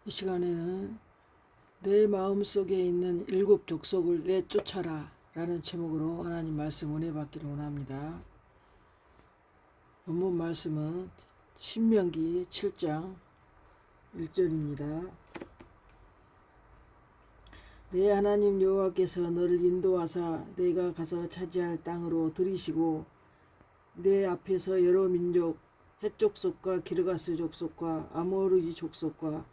이 시간에는 내 마음속에 있는 일곱 족속을 내쫓아라 라는 제목으로 하나님 말씀 은혜 받기를 원합니다. 본문 말씀은 신명기 7장 1절입니다. 내 하나님 여호와께서 너를 인도하사 내가 가서 차지할 땅으로 들이시고 내 앞에서 여러 민족 헷 족속과 기르가스 족속과 아모르지 족속과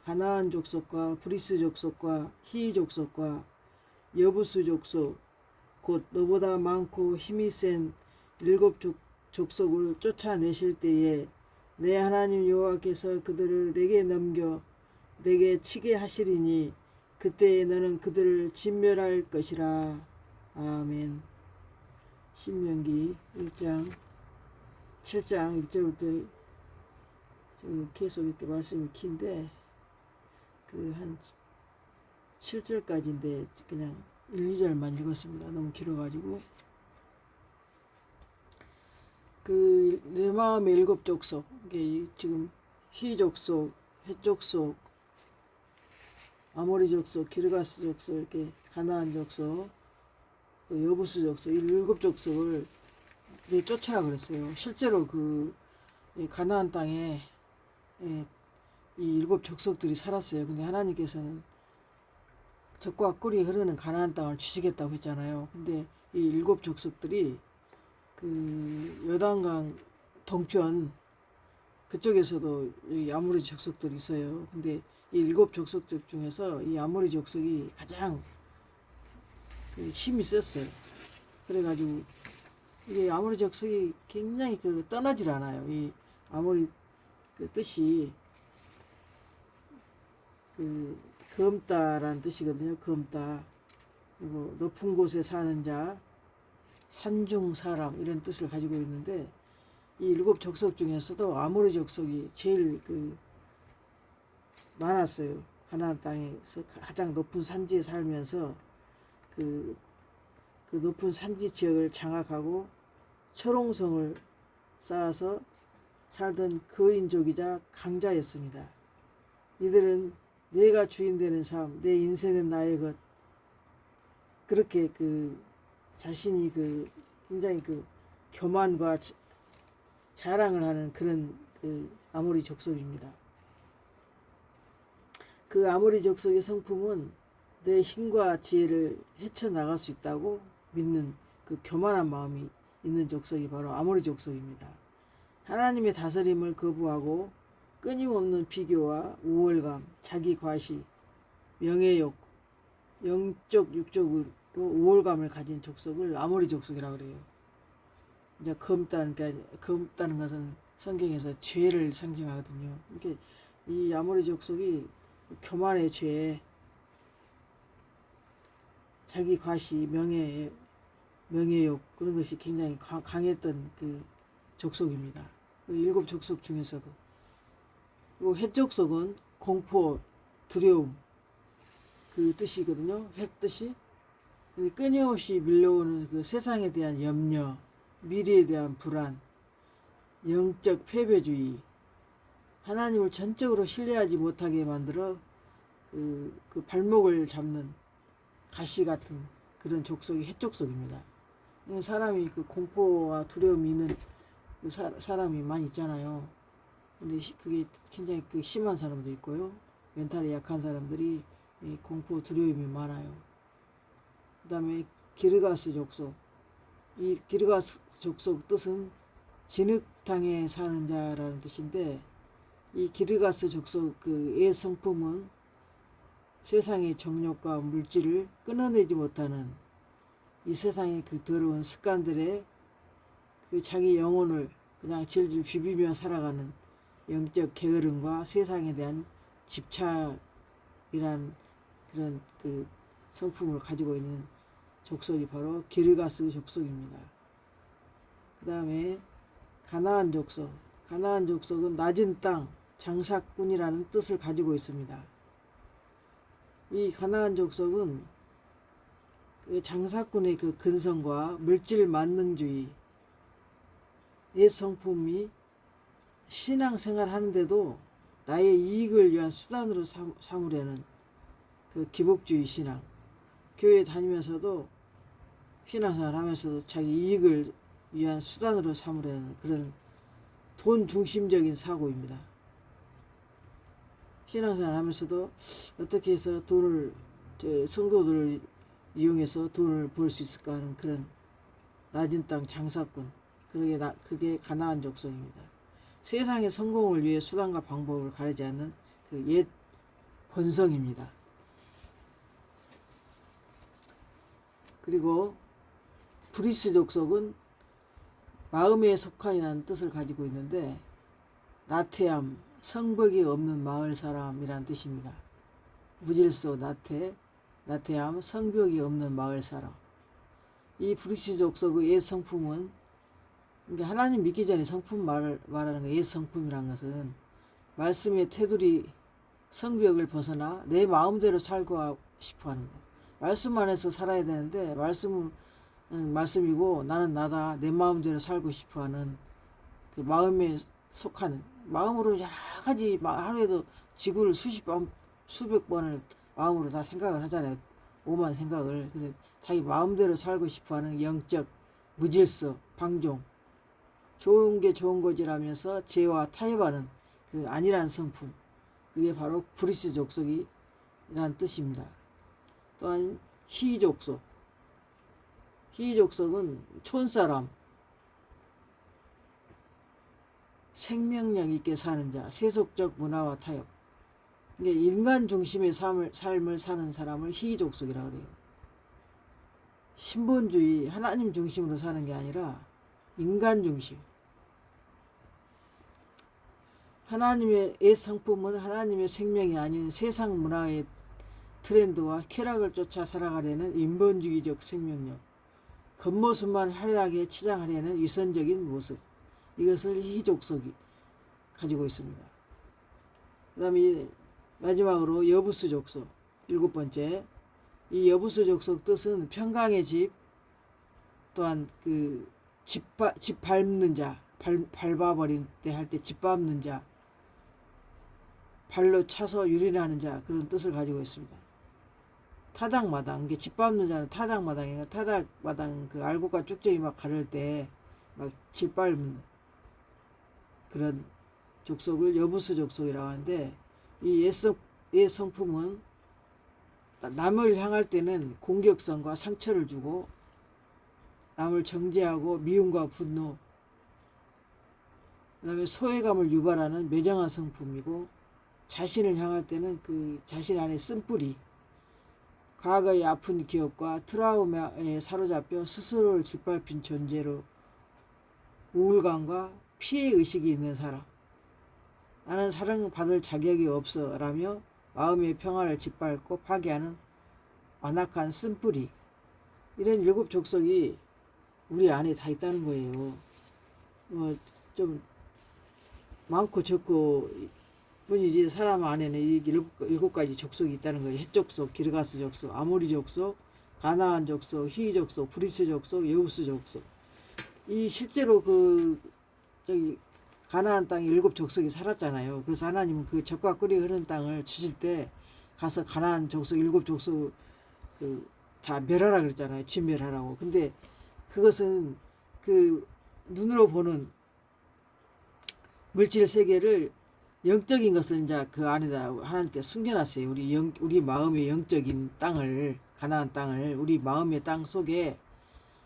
가나안 족속과 브리스 족속과 히 족속과 여부수 족속 곧 너보다 많고 힘이 센 일곱 족속을 쫓아내실 때에 내 하나님 여호와께서 그들을 내게 넘겨 내게 치게 하시리니 그때에 너는 그들을 진멸할 것이라. 아멘. 신명기 1장 7장 1절부터 계속 이렇게 말씀이 긴데 한 7절까지인데 그냥 1, 2절만 읽었습니다. 너무 길어가지고 내 마음의 일곱 족속, 이게 지금 히 족속, 헷 족속, 아모리 족속, 기르가스 족속, 이렇게 가나안 족속, 또 여부수 족속, 이 일곱 족속을 쫓아라 그랬어요. 실제로 가나안 땅에 이 일곱 족속들이 살았어요. 근데 하나님께서는 적과 꿀이 흐르는 가나안 땅을 주시겠다고 했잖아요. 근데 이 일곱 족속들이 요단강 동편 그쪽에서도 이 아모리 족속들이 있어요. 근데 이 일곱 족속 중에서 이 아모리 족속이 가장 힘이 셌어요. 그래가지고 이게 아모리 족속이 굉장히 떠나질 않아요. 이 아모리 뜻이 검다라는 뜻이거든요. 검다. 그리고 높은 곳에 사는 자, 산중 사람 이런 뜻을 가지고 있는데 이 일곱 족속 중에서도 아모리 족속이 제일 많았어요. 가나안 땅에서 가장 높은 산지에 살면서 그 높은 산지 지역을 장악하고 철옹성을 쌓아서 살던 거인족이자 강자였습니다. 이들은 내가 주인 되는 삶, 내 인생은 나의 것, 그렇게 자신이 굉장히 교만과 자랑을 하는 그런 아모리 족속입니다. 그 아모리 족속의 성품은 내 힘과 지혜를 헤쳐나갈 수 있다고 믿는 교만한 마음이 있는 족속이 바로 아모리 족속입니다. 하나님의 다스림을 거부하고 끊임없는 비교와 우월감, 자기 과시, 명예욕, 영적 육적으로 우월감을 가진 족속을 아모리 족속이라고 그래요. 이제 검다는 것은 성경에서 죄를 상징하거든요. 이렇게 이 아모리 족속이 교만의 죄, 자기 과시, 명예욕 그런 것이 굉장히 강했던 족속입니다. 일곱 족속 중에서도. 그리고 헷 족속은 공포, 두려움 뜻이거든요. 헷 뜻이 끊임없이 밀려오는 세상에 대한 염려, 미래에 대한 불안, 영적 패배주의, 하나님을 전적으로 신뢰하지 못하게 만들어 발목을 잡는 가시 같은 그런 족속이 헷 족속입니다. 사람이 공포와 두려움이 있는 사람이 많이 있잖아요. 근데 그게 굉장히 심한 사람도 있고요. 멘탈이 약한 사람들이 공포 두려움이 많아요. 그 다음에 기르가스 족속. 이 기르가스 족속 뜻은 진흙탕에 사는 자라는 뜻인데 이 기르가스 족속의 성품은 세상의 정욕과 물질을 끊어내지 못하는 이 세상의 더러운 습관들에 자기 영혼을 그냥 질질 비비며 살아가는 영적 게으름과 세상에 대한 집착이란 그런 성품을 가지고 있는 족속이 바로 기르가스 족속입니다. 그 다음에 가나안 족속. 가나안 족속은 낮은 땅, 장사꾼이라는 뜻을 가지고 있습니다. 이 가나안 족속은 장사꾼의 근성과 물질 만능주의, 의 성품이 신앙생활 하는데도 나의 이익을 위한 수단으로 삼으려는 그 기복주의 신앙. 교회 다니면서도 신앙생활 하면서도 자기 이익을 위한 수단으로 삼으려는 그런 돈 중심적인 사고입니다. 신앙생활 하면서도 어떻게 해서 돈을, 성도들을 이용해서 돈을 벌 수 있을까 하는 그런 낮은 땅 장사꾼. 그게 가나안 족속입니다. 세상의 성공을 위해 수단과 방법을 가리지 않는 그 옛 본성입니다. 그리고 브리스 족속은 마음에 속한이라는 뜻을 가지고 있는데, 나태함, 성벽이 없는 마을 사람이라는 뜻입니다. 무질서, 나태함, 성벽이 없는 마을 사람. 이 브리스 족속의 옛 성품은, 그러니까 하나님 믿기 전에 성품 말하는 거, 옛 성품이란 것은 말씀의 테두리, 성벽을 벗어나 내 마음대로 살고 싶어 하는 거. 말씀 안에서 살아야 되는데, 말씀은 말씀이고 나는 나다, 내 마음대로 살고 싶어 하는 그 마음에 속하는, 마음으로 여러 가지, 하루에도 지구를 수백 번을 마음으로 다 생각을 하잖아요. 오만 생각을. 근데 자기 마음대로 살고 싶어 하는 영적 무질서, 방종, 좋은 게 좋은 거지라면서 죄와 타협하는 그 안일한 성품. 그게 바로 브리스 족속이라는 뜻입니다. 또한 히족속. 히족속은 촌사람, 생명력 있게 사는 자, 세속적 문화와 타협. 이게 인간 중심의 삶을 사는 사람을 희족속이라고 그래요. 신본주의, 하나님 중심으로 사는 게 아니라 인간 중심. 하나님의 옛 성품은 하나님의 생명이 아닌 세상 문화의 트렌드와 쾌락을 쫓아 살아가려는 인본주의적 생명력. 겉모습만 화려하게 치장하려는 위선적인 모습. 이것을 희족속이 가지고 있습니다. 그 다음에 마지막으로 여부스 족속, 7번째. 이 여부스 족속 뜻은 평강의 집, 또한 그 집 밟는 자, 밟아버린 때 할 때 집 밟는 자, 발로 차서 유린하는 자, 그런 뜻을 가지고 있습니다. 타작마당, 이게 집 밟는 자는 타작마당이에요. 타작마당, 그 알곡과 쭉정이 막 가를 때 막 집 밟는 그런 족속을 여부스 족속이라고 하는데, 이 옛 성품은 남을 향할 때는 공격성과 상처를 주고, 남을 정죄하고 미움과 분노, 그 다음에 소외감을 유발하는 매정한 성품이고, 자신을 향할 때는 그 자신 안에 쓴뿌리, 과거의 아픈 기억과 트라우마에 사로잡혀 스스로를 짓밟힌 존재로 우울감과 피해의식이 있는 사람. 나는 사랑받을 자격이 없어 라며 마음의 평화를 짓밟고 파괴하는 완악한 쓴뿌리. 이런 7 족속이 우리 안에 다 있다는 거예요. 좀 많고 적고 뿐이지 사람 안에는 이 7가지 족속이 있다는 거예요. 헷족속, 기르가스 족속, 아모리 족속, 가나안 족속, 히 족속, 브리스 족속, 여부스 족속. 이 실제로 가나안 땅에 7 족속이 살았잖아요. 그래서 하나님은 그 젖과 꿀이 흐르는 땅을 주실 때 가서 가나안 족속 7 족속 다 멸하라 그랬잖아요. 진멸하라고. 근데 그것은 그 눈으로 보는 물질 세계를, 영적인 것을 이제 그 안에다 하나님께 숨겨놨어요. 우리 마음의 영적인 땅을, 가나안 땅을, 우리 마음의 땅 속에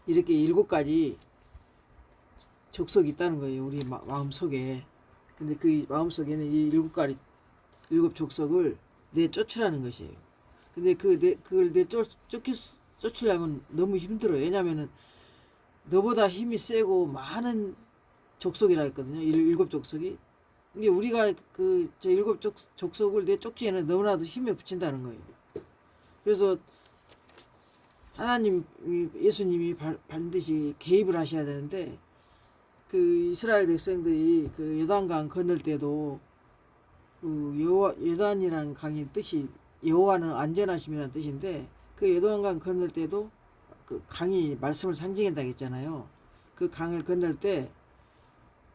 이렇게 7가지 족속이 있다는 거예요. 우리 마음 속에. 근데 그 마음 속에는 이 7 족속을 내쫓으라는 것이에요. 근데 그걸 쫓으려면 너무 힘들어요. 왜냐면은 너보다 힘이 세고 많은 족속이라 했거든요. 7 족속이. 이게 우리가 저 7 족속을 내쫓기에는 너무나도 힘에 붙인다는 거예요. 그래서 하나님, 예수님이 반드시 개입을 하셔야 되는데, 그 이스라엘 백성들이 그 요단강 건널 때도 요단이라는 강의 뜻이 여호와는 안전하심이라는 뜻인데, 그 요단강 건널 때도 그 강이 말씀을 상징한다고 했잖아요. 그 강을 건널 때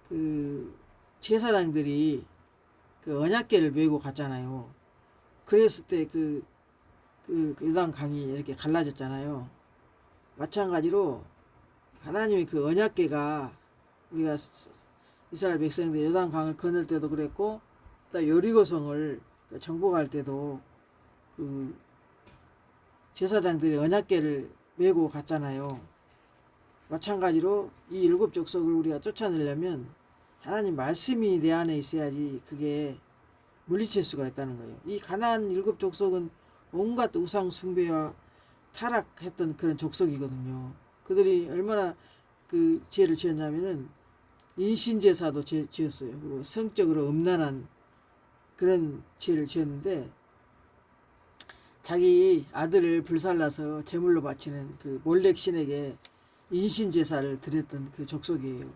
그 제사장들이 그 언약궤를 메고 갔잖아요. 그랬을 때 그 요단강이 이렇게 갈라졌잖아요. 마찬가지로 하나님의 그 언약궤가 우리가 이스라엘 백성들 요단강을 건널 때도 그랬고, 또 여리고성을 정복할 때도 그 제사장들이 언약궤를 메고 갔잖아요. 마찬가지로 이 일곱 족속을 우리가 쫓아내려면 하나님 말씀이 내 안에 있어야지 그게 물리칠 수가 있다는 거예요. 이 가나안 일곱 족속은 온갖 우상 숭배와 타락했던 그런 족속이거든요. 그들이 얼마나 그 죄를 지었냐면은 인신제사도 지었어요. 그리고 성적으로 음란한 그런 죄를 지었는데, 자기 아들을 불살라서 제물로 바치는 그 몰렉 신에게 인신제사를 드렸던 그 족속이에요.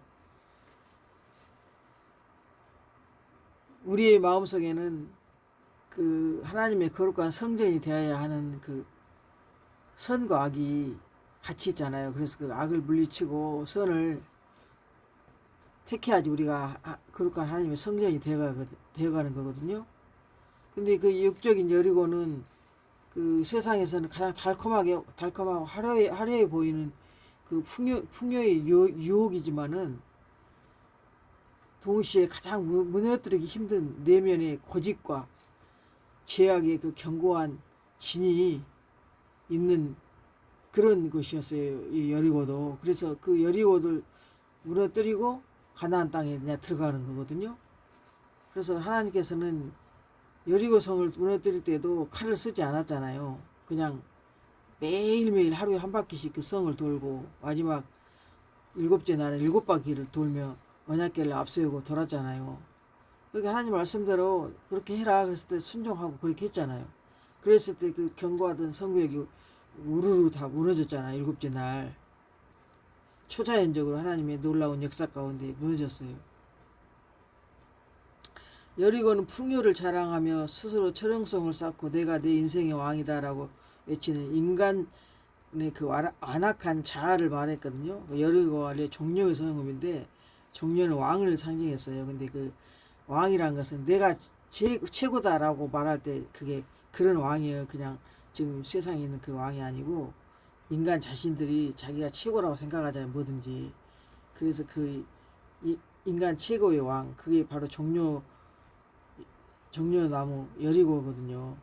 우리의 마음속에는 그 하나님의 거룩한 성전이 되어야 하는 그 선과 악이 같이 있잖아요. 그래서 그 악을 물리치고 선을 택해야지 우리가 거룩한 하나님의 성전이 되어가는 거거든요. 근데 그 육적인 여리고는 그 세상에서는 가장 달콤하고 화려해 보이는 그 풍요의 유혹이지만은 동시에 가장 무너뜨리기 힘든 내면의 고집과 죄악의 그 견고한 진이 있는 그런 것이었어요. 이 여리고도. 그래서 그 여리고를 무너뜨리고 가나안 땅에 그냥 들어가는 거거든요. 그래서 하나님께서는 여리고성을 무너뜨릴 때도 칼을 쓰지 않았잖아요. 그냥 매일매일 하루에 한 바퀴씩 그 성을 돌고 마지막 일곱째 날은 일곱 바퀴를 돌며 언약궤를 앞세우고 돌았잖아요. 그러니까 하나님 말씀대로 그렇게 해라 그랬을 때 순종하고 그렇게 했잖아요. 그랬을 때 그 견고하던 성벽이 우르르 다 무너졌잖아요. 일곱째 날 초자연적으로 하나님의 놀라운 역사 가운데 무너졌어요. 여리고는 풍요를 자랑하며 스스로 철형성을 쌓고 내가 내 인생의 왕이다라고 외치는 인간의 그 안악한 자아를 말했거든요. 여리고가 원래 종려의 성읍인데 종려는 왕을 상징했어요. 근데 그 왕이란 것은 내가 최고다라고 말할 때 그게 그런 왕이에요. 그냥 지금 세상에 있는 그 왕이 아니고 인간 자신들이 자기가 최고라고 생각하잖아요. 뭐든지. 그래서 그 인간 최고의 왕, 그게 바로 종려나무 여리고거든요.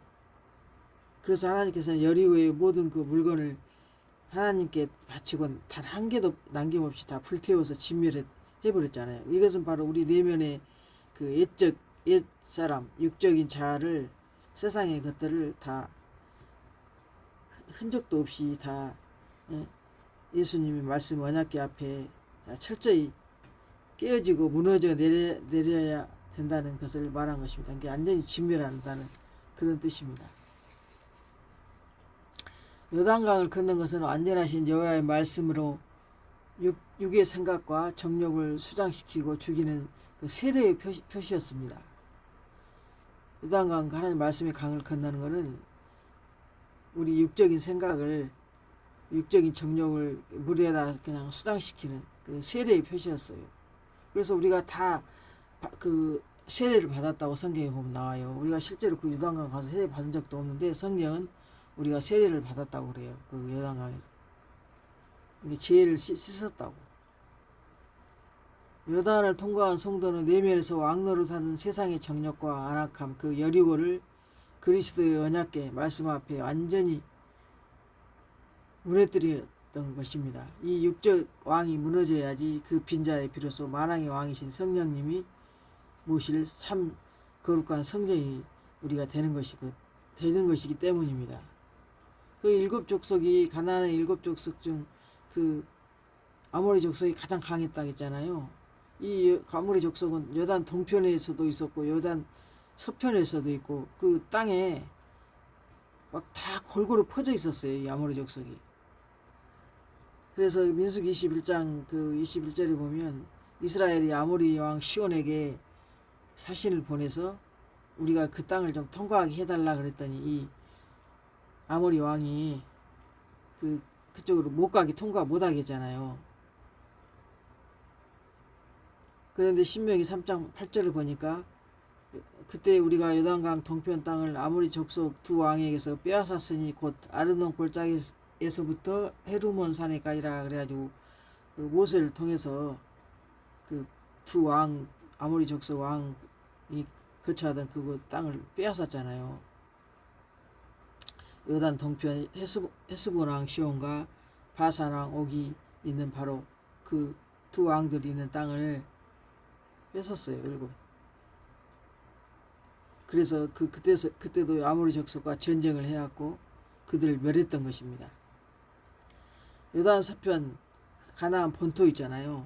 그래서 하나님께서는 여리고의 모든 그 물건을 하나님께 바치고 단 한 개도 남김없이 다 불태워서 진멸해버렸잖아요. 이것은 바로 우리 내면의 그 옛사람, 육적인 자아를, 세상의 것들을 다 흔적도 없이 다 예수님의 말씀 언약궤 앞에 철저히 깨어지고 무너져 내려야 된다는 것을 말한 것입니다. 그게 완전히 진멸한다는 그런 뜻입니다. 요단강을 건넌 것은 완전하신 여호와의 말씀으로 육의 생각과 정욕을 수장시키고 죽이는 그 세례의 표시였습니다. 요단강 하나님 말씀의 강을 건너는 것은 우리 육적인 생각을, 육적인 정욕을 물에다 그냥 수장시키는 그 세례의 표시였어요. 그래서 우리가 다 그 세례를 받았다고 성경에 보면 나와요. 우리가 실제로 그 요단강 가서 세례 받은 적도 없는데 성경은 우리가 세례를 받았다고 그래요. 그 요단강에서. 죄를 씻었다고. 요단을 통과한 성도는 내면에서 왕노릇하는 세상의 정욕과 안악함, 그 여리고를 그리스도의 언약궤 말씀 앞에 완전히 무너뜨렸던 것입니다. 이 육적 왕이 무너져야지 그 빈자에 비로소 만왕의 왕이신 성령님이 모실 참 거룩한 성전이 우리가 되는 것이기 때문입니다. 그 일곱 족속이 가나안의 일곱 족속 중 그 아모리 족속이 가장 강했다고 했잖아요. 이 아모리 족속은 요단 동편에서도 있었고 요단 서편에서도 있고 그 땅에 막 다 골고루 퍼져 있었어요. 이 아모리 족속이. 그래서 민수기 21장 그 21절에 보면 이스라엘이 아모리 왕 시온에게 사신을 보내서 우리가 그 땅을 좀 통과하게 해달라 그랬더니 이 아모리 왕이 그쪽으로 못 가게 통과 못 하게 했잖아요. 그런데 신명기 3장 8절을 보니까 그때 우리가 요단강 동편 땅을 아모리 족속 두 왕에게서 빼앗았으니 곧 아르논 골짜기에서부터 헤르몬 산에까지라 그래가지고 그 모세를 통해서 그 두 왕 아모리 족속 왕이 거처하던 그 땅을 빼앗았잖아요. 요단 동편 헤스본 왕 시온과 바산 왕 옥이 있는 바로 그 두 왕들이 있는 땅을 뺏었어요. 일곱. 그래서 그때도 아모리 족속과 전쟁을 해왔고 그들을 멸했던 것입니다. 요단 서편 가나안 본토 있잖아요.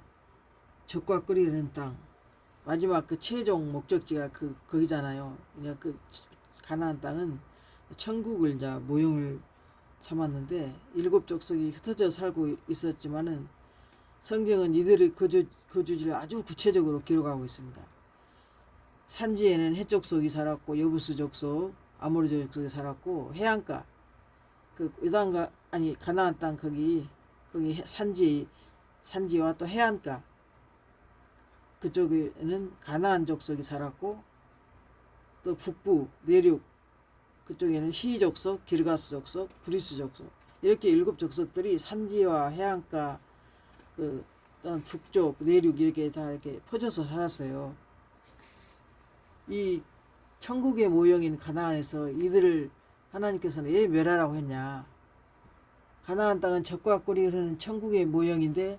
젖과 꿀이 흐르는 땅. 마지막 그 최종 목적지가 거기잖아요. 그냥 그 가나안 땅은 천국을 이제 모형을 삼았는데 일곱 족속이 흩어져 살고 있었지만은 성경은 이들의 거주지를 아주 구체적으로 기록하고 있습니다. 산지에는 헷 족속이 살았고 여부스 족속, 아모리 족속이 살았고 해안가 그 요단가 아니 가나안 땅 거기 산지와 또 해안가 그쪽에는 가나안 족속이 살았고 또 북부 내륙 그쪽에는 시 족속, 기르가스 족속, 브리스 족속 이렇게 일곱 족속들이 산지와 해안가 그 또는 북쪽 내륙 이렇게 다 이렇게 퍼져서 살았어요. 이 천국의 모형인 가나안에서 이들을 하나님께서는 왜 멸하라고 했냐? 가나안 땅은 젖과 꿀이 흐르는 천국의 모형인데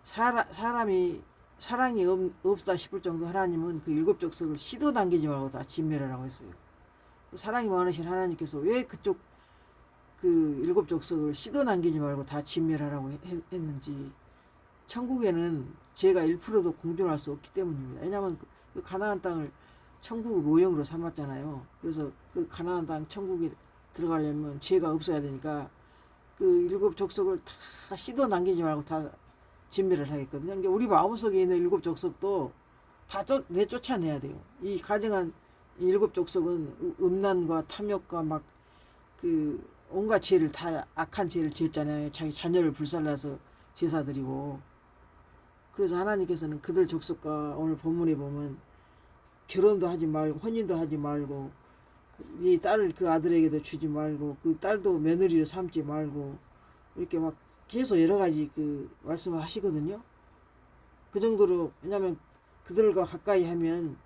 사람이 사랑이 없다 싶을 정도 하나님은 그 일곱 족속을 씨도 남기지 말고 다 진멸하라고 했어요. 사랑이 많으신 하나님께서 왜 그쪽 그 일곱 족속을 씨도 남기지 말고 다 진멸하라고 했는지 천국에는 죄가 1%도 공존할 수 없기 때문입니다. 왜냐하면 그 가나안 땅을 천국 모형으로 삼았잖아요. 그래서 그 가나안 땅 천국에 들어가려면 죄가 없어야 되니까 그 일곱 족속을 다 씨도 남기지 말고 다 진멸을 하겠거든요. 그러니까 우리 마음속에 있는 일곱 족속도 다 내쫓아내야 돼요. 이 가정한 일곱 족속은 음란과 탐욕과 막 그 온갖 죄를 다 악한 죄를 지었잖아요. 자기 자녀를 불살라서 제사드리고. 그래서 하나님께서는 그들 족속과 오늘 본문에 보면 결혼도 하지 말고 혼인도 하지 말고 이 딸을 그 아들에게도 주지 말고 그 딸도 며느리로 삼지 말고 이렇게 막 계속 여러 가지 그 말씀을 하시거든요. 그 정도로 왜냐하면 그들과 가까이 하면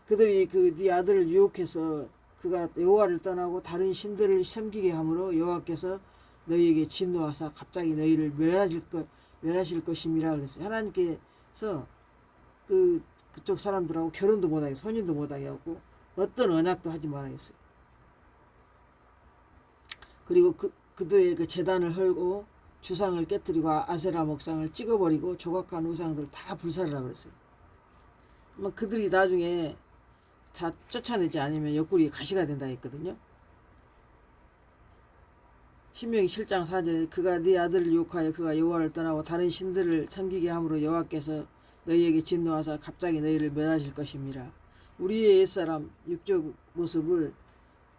그들이 그 네 아들을 유혹해서 그가 여호와를 떠나고 다른 신들을 섬기게 함으로 여호와께서 너희에게 진노하사 갑자기 너희를 멸하실 것임이라 그랬어요. 하나님께서 그쪽 사람들하고 결혼도 못하게 혼인도 못하게 하고 어떤 언약도 하지 말아야겠어요. 그리고 그들의 그 제단을 헐고 주상을 깨뜨리고 아세라 목상을 찍어버리고 조각한 우상들을 다 불살하라고 그랬어요. 그들이 나중에 다 쫓아내지 않으면 옆구리 가시가 된다 했거든요. 신명기 7장 4절에 그가 네 아들을 유혹하여 그가 여호와를 떠나고 다른 신들을 섬기게 함으로 여호와께서 너희에게 진노하사 갑자기 너희를 멸하실 것임이라. 우리의 옛사람 육적 모습을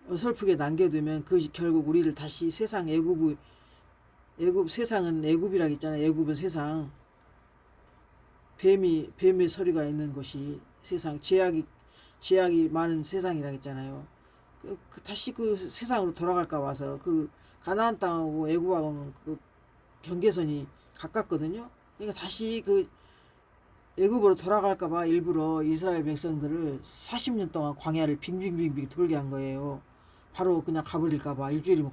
어설프게 남겨두면 그것이 결국 우리를 다시 세상 세상은 애굽이라고 했잖아요. 애굽은 세상 뱀의 소리가 있는 곳이 세상 죄악이 많은 세상이라고 했잖아요. 다시 그 세상으로 돌아갈까 봐서 그 가나안 땅하고 애굽하고는 그 경계선이 가깝거든요. 그러니까 다시 그 애굽으로 돌아갈까 봐 일부러 이스라엘 백성들을 40년 동안 광야를 빙빙빙빙 돌게 한 거예요. 바로 그냥 가버릴까 봐. 일주일이면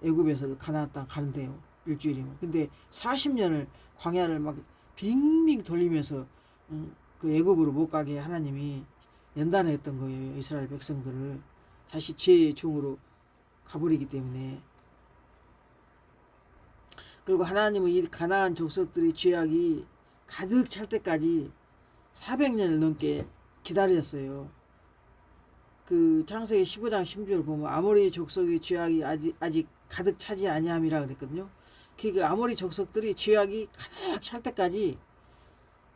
애굽에서 가나안 땅 가는데요. 일주일이면. 근데 40년을 광야를 막 빙빙 돌리면서 그 애굽으로 못 가게 하나님이 연단했던 거예요. 이스라엘 백성들을 다시 죄의 종으로 가버리기 때문에. 그리고 하나님은 이 가나안 족속들의 죄악이 가득 찰 때까지 400년을 넘게 기다렸어요. 그 창세기 15장 16절을 보면 아모리 족속의 죄악이 아직 가득 차지 아니함이라 그랬거든요. 그 아모리 족속들이 죄악이 가득 찰 때까지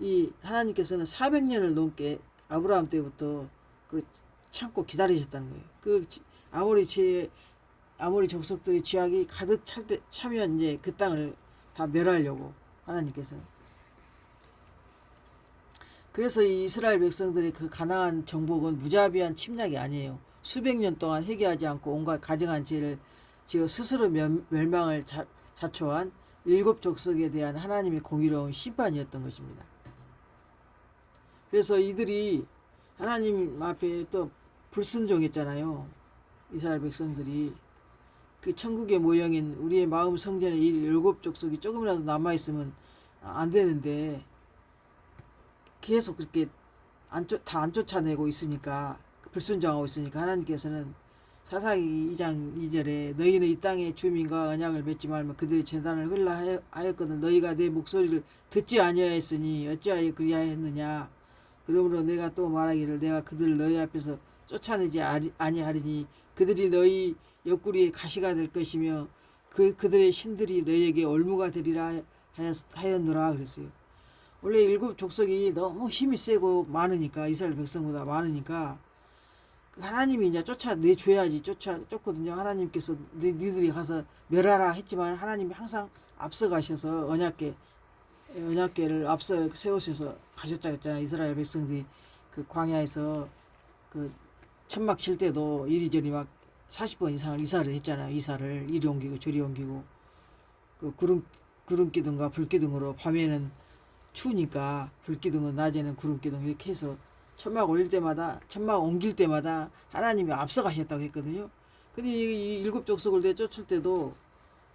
이 하나님께서는 400년을 넘게 아브라함 때부터 그 참고 기다리셨다는 거예요. 그 아모리 족속들의 죄악이 가득 차면 이제 그 땅을 다 멸하려고 하나님께서. 그래서 이 이스라엘 백성들의 그 가나안 정복은 무자비한 침략이 아니에요. 수백 년 동안 회개하지 않고 온갖 가증한 죄를 지어 스스로 멸망을 자초한 일곱 족속에 대한 하나님의 공의로운 심판이었던 것입니다. 그래서 이들이 하나님 앞에 또 불순종했잖아요. 이스라엘 백성들이 그 천국의 모형인 우리의 마음 성전에 이 일곱 족속이 조금이라도 남아있으면 안 되는데 계속 그렇게 다 안 쫓아내고 있으니까, 불순종하고 있으니까 하나님께서는 사사기 2장 2절에 너희는 이 땅의 주민과 언약을 맺지 말며 그들의 재단을 흘라 하였거든 너희가 내 목소리를 듣지 아니하였으니 어찌하여 그리하였느냐. 그러므로 내가 또 말하기를 내가 그들을 너희 앞에서 쫓아내지 아니하리니 그들이 너희 옆구리에 가시가 될 것이며 그들의 신들이 너희에게 올무가 되리라 하였노라 그랬어요. 원래 일곱 족속이 너무 힘이 세고 많으니까, 이스라엘 백성보다 많으니까 하나님이 이제 쫓아내줘야지 쫓거든요. 하나님께서 니들이 가서 멸하라 했지만 하나님이 항상 앞서가셔서 언약궤를 앞서 세우셔서 가셨잖아요. 이스라엘 백성들이 그 광야에서 그 천막 칠 때도 이리저리 막 40번 이상을 이사를 했잖아요. 이사를 이리 옮기고 저리 옮기고, 그 구름기둥과 불기둥으로 밤에는 추우니까 불기둥은, 낮에는 구름기둥 이렇게 해서 천막 옮길 때마다 하나님이 앞서 가셨다고 했거든요. 근데 이 일곱 족속을 내쫓을 때도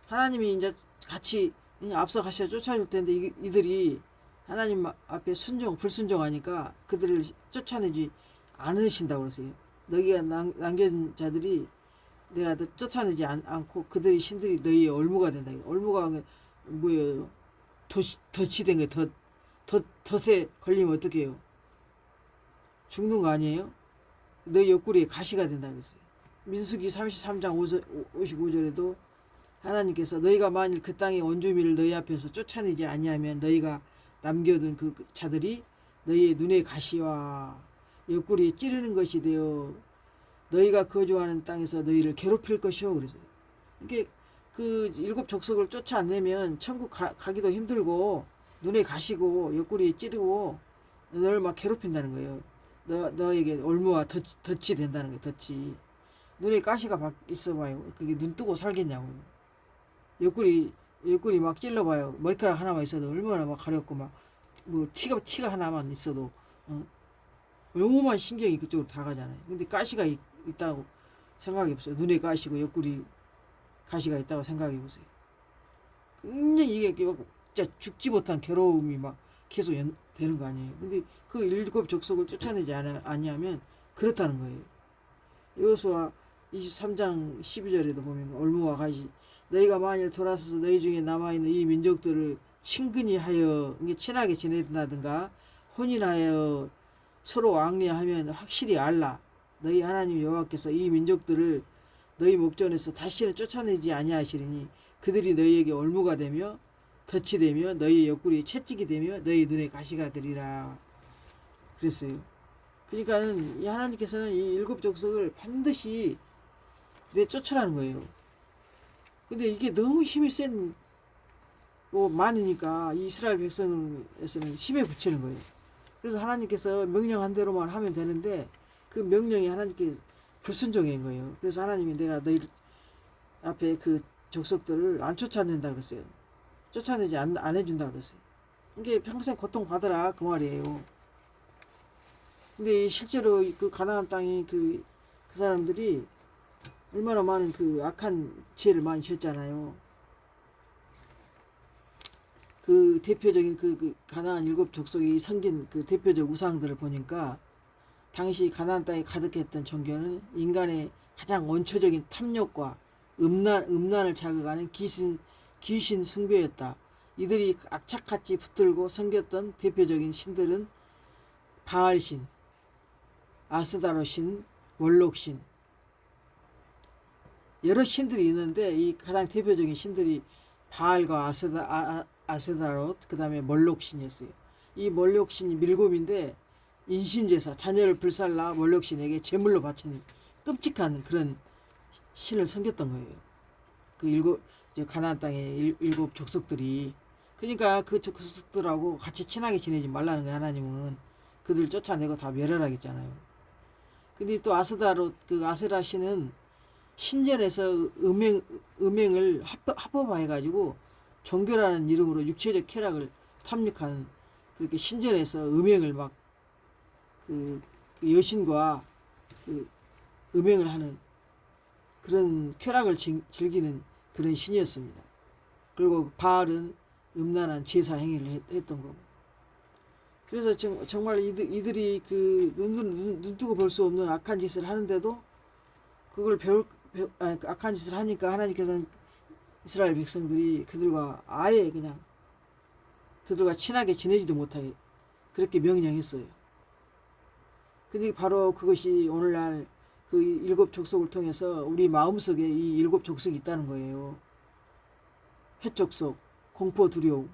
하나님이 이제 같이 앞서 가셔 쫓아줄 텐데 이들이 하나님 앞에 불순종하니까 그들을 쫓아내지 않으신다고 그러세요. 너희가 남겨진 자들이 내가 쫓아내지 않고 그들의 신들이 너희의 올무가 된다. 올무가 뭐예요? 덫이 된 거예요. 덫에 걸리면 어떻게 해요? 죽는 거 아니에요? 너희 옆구리에 가시가 된다 그랬어요. 민수기 33장 55절에도 하나님께서 너희가 만일 그 땅의 원주민을 너희 앞에서 쫓아내지 아니하면 너희가 남겨둔 그 자들이 너희의 눈에 가시와 옆구리에 찌르는 것이 되어 너희가 거주하는 땅에서 너희를 괴롭힐 것이오 그랬어요. 이게 그 일곱 족속을 쫓아내면 천국 가기도 힘들고 눈에 가시고 옆구리에 찌르고 너를 막 괴롭힌다는 거예요. 너에게 올무와 덫이 된다는 거예요. 덫이. 눈에 가시가 있어봐요. 그게 눈 뜨고 살겠냐고. 옆구리 막 찔러봐요. 머리카락 하나만 있어도 얼마나 막 가렵고 막 뭐 티가 하나만 있어도 너무만 신경이 그쪽으로 다 가잖아요. 근데 가시가 있다고 생각해보세요. 눈에 가시고 옆구리 가시가 있다고 생각해보세요. 굉장히 이게 진짜 죽지 못한 괴로움이 막 계속 되는 거 아니에요. 근데 그 일곱 족속을 쫓아내지 아니하면 그렇다는 거예요. 여호수아 23장 12절에도 보면 올무와 가시 너희가 만일 돌아서서 너희 중에 남아있는 이 민족들을 친근히 하여 친하게 지낸다든가 혼인하여 서로 왕래하면 확실히 알라. 너희 하나님 여호와께서 이 민족들을 너희 목전에서 다시는 쫓아내지 아니하시리니 그들이 너희에게 올무가 되며 덫이 되며 너희 옆구리에 채찍이 되며 너희 눈에 가시가 되리라 그랬어요. 그러니까는 이 하나님께서는 이 일곱 족속을 반드시 내쫓으라는 거예요. 근데 이게 너무 힘이 센 많으니까 이스라엘 백성에서는 힘에 붙이는 거예요. 그래서 하나님께서 명령한 대로만 하면 되는데 그 명령이 하나님께 불순종인 거예요. 그래서 하나님이 내가 너희 앞에 그 족속들을 안 쫓아낸다 그랬어요. 쫓아내지 안 해준다 그랬어요. 이게 평생 고통받으라 그 말이에요. 근데 실제로 그 가나안 땅이 그 사람들이 얼마나 많은 그 악한 죄를 많이 졌잖아요. 그 대표적인 그 가나안 일곱 족속이 섬긴 그 대표적 우상들을 보니까 당시 가나안 땅에 가득했던 종교는 인간의 가장 원초적인 탐욕과 음란을 자극하는 귀신 숭배였다. 이들이 악착같이 붙들고 섬겼던 대표적인 신들은 바알신, 아스다로신, 월록신 여러 신들이 있는데 이 가장 대표적인 신들이 바알과 아스다롯 그 다음에 몰록신이었어요. 이 몰록신이 밀곰인데 인신제사 자녀를 불살라 몰록신에게 제물로 바치는 끔찍한 그런 신을 섬겼던 거예요. 그 가나안 땅의 일곱 족속들이. 그러니까 그 족속들하고 같이 친하게 지내지 말라는 거예요. 하나님은 그들 쫓아내고 다 멸하라겠잖아요. 근데 또 아세라 신은 신전에서 음행을 합법화해가지고 종교라는 이름으로 육체적 쾌락을 탐닉하는, 그렇게 신전에서 음행을 막 그 여신과 그 음행을 하는 그런 쾌락을 즐기는 그런 신이었습니다. 그리고 바알은 음란한 제사 행위를 했던 거고. 그래서 정말 이들이 그 눈뜨고 볼 수 없는 악한 짓을 하는데도 그걸 악한 짓을 하니까 하나님께서는 이스라엘 백성들이 그들과 아예 그냥 그들과 친하게 지내지도 못하게 그렇게 명령했어요. 근데 바로 그것이 오늘날 그 7 족속을 통해서 우리 마음속에 이 7 족속이 있다는 거예요. 헷 족속, 공포 두려움,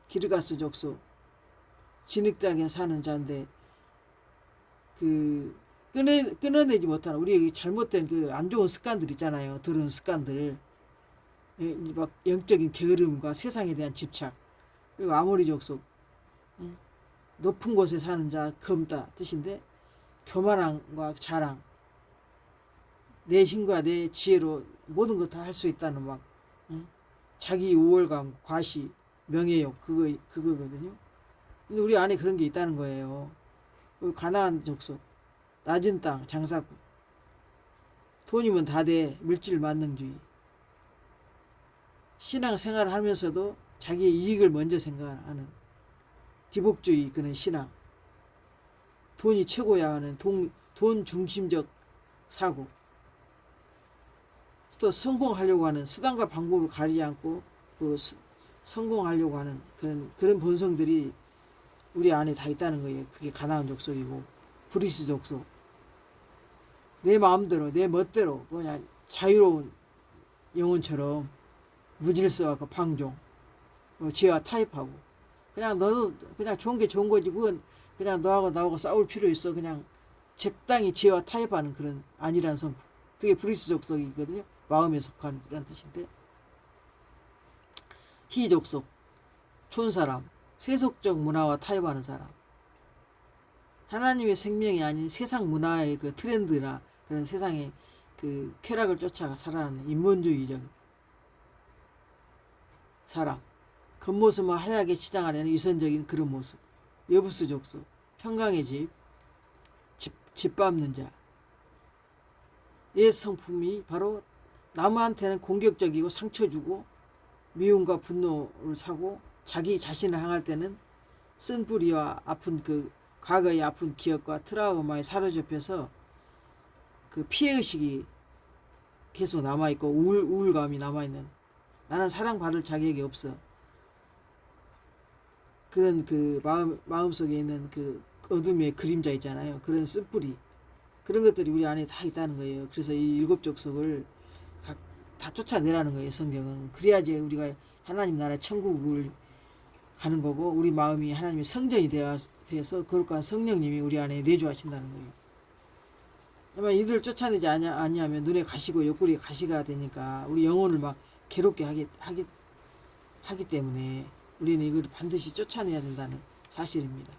기르가스 족속, 진흙 땅에 사는 자인데 그 끊어내지 못하는 우리의 잘못된 그 안 좋은 습관들 있잖아요. 더러운 습관들, 막 영적인 게으름과 세상에 대한 집착, 그리고 아모리 족속, 높은 곳에 사는 자 검다 뜻인데 교만함과 자랑, 내 힘과 내 지혜로 모든 것 다 할 수 있다는 막 자기 우월감, 과시, 명예욕 그거거든요. 근데 우리 안에 그런 게 있다는 거예요. 가나안 족속, 낮은 땅, 장사꾼, 돈이면 다돼, 물질 만능주의, 신앙생활을 하면서도 자기의 이익을 먼저 생각하는 기복주의 그런 신앙, 돈이 최고야 하는 돈 중심적 사고, 또 성공하려고 하는 수단과 방법을 가리지 않고 성공하려고 하는 그런 본성들이 우리 안에 다 있다는 거예요. 그게 가나안 족속이고 브리스 족속. 내 마음대로 내 멋대로 그냥 자유로운 영혼처럼 무질서하고 방종, 지혜와 타협하고, 그냥 너도 그냥 좋은 게 좋은 거지 그건 그냥 너하고 나하고 싸울 필요 있어. 그냥 적당히 지혜와 타협하는 그런 아니란 선포. 그게 브리스 족속이거든요. 마음에 속한이란 뜻인데, 희족속, 촌사람, 세속적 문화와 타협하는 사람, 하나님의 생명이 아닌 세상 문화의 그 트렌드나 그런 세상의 그 쾌락을 쫓아가 살아가는 인본주의적 사람, 겉모습만 화려하게 치장하려는 위선적인 그런 모습, 여부스 족속, 평강의 집 밟는 자. 옛 성품이 바로 남한테는 공격적이고 상처 주고 미움과 분노를 사고, 자기 자신을 향할 때는 쓴뿌리와 아픈 그 과거의 아픈 기억과 트라우마에 사로잡혀서 그 피해의식이 계속 남아있고 우울감이 남아있는, 나는 사랑받을 자격이 없어, 그런 그 마음속에 있는 그 어둠의 그림자 있잖아요. 그런 쓴뿌리, 그런 것들이 우리 안에 다 있다는 거예요. 그래서 이 7 족속을 다 쫓아내라는 거예요, 성경은. 그래야지 우리가 하나님 나라 천국을 가는 거고, 우리 마음이 하나님의 성전이 되어서 거룩한 성령님이 우리 안에 내주하신다는 거예요. 아마 이들을 쫓아내지 아니하면 눈에 가시고 옆구리에 가시가 되니까 우리 영혼을 막 괴롭게 하기 때문에 우리는 이걸 반드시 쫓아내야 된다는 사실입니다.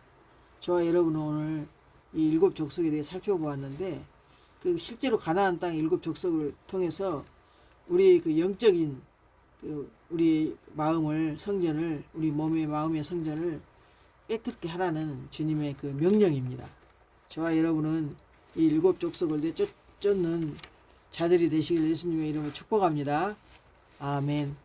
저와 여러분은 오늘 이 7 족속에 대해 살펴보았는데, 그 실제로 가나안 땅 7 족속을 통해서 우리 그 영적인 우리 마음을, 성전을, 우리 몸의 마음의 성전을 깨끗게 하라는 주님의 그 명령입니다. 저와 여러분은 이 7 족속을 내쫓는 자들이 되시길 예수님의 이름으로 축복합니다. 아멘.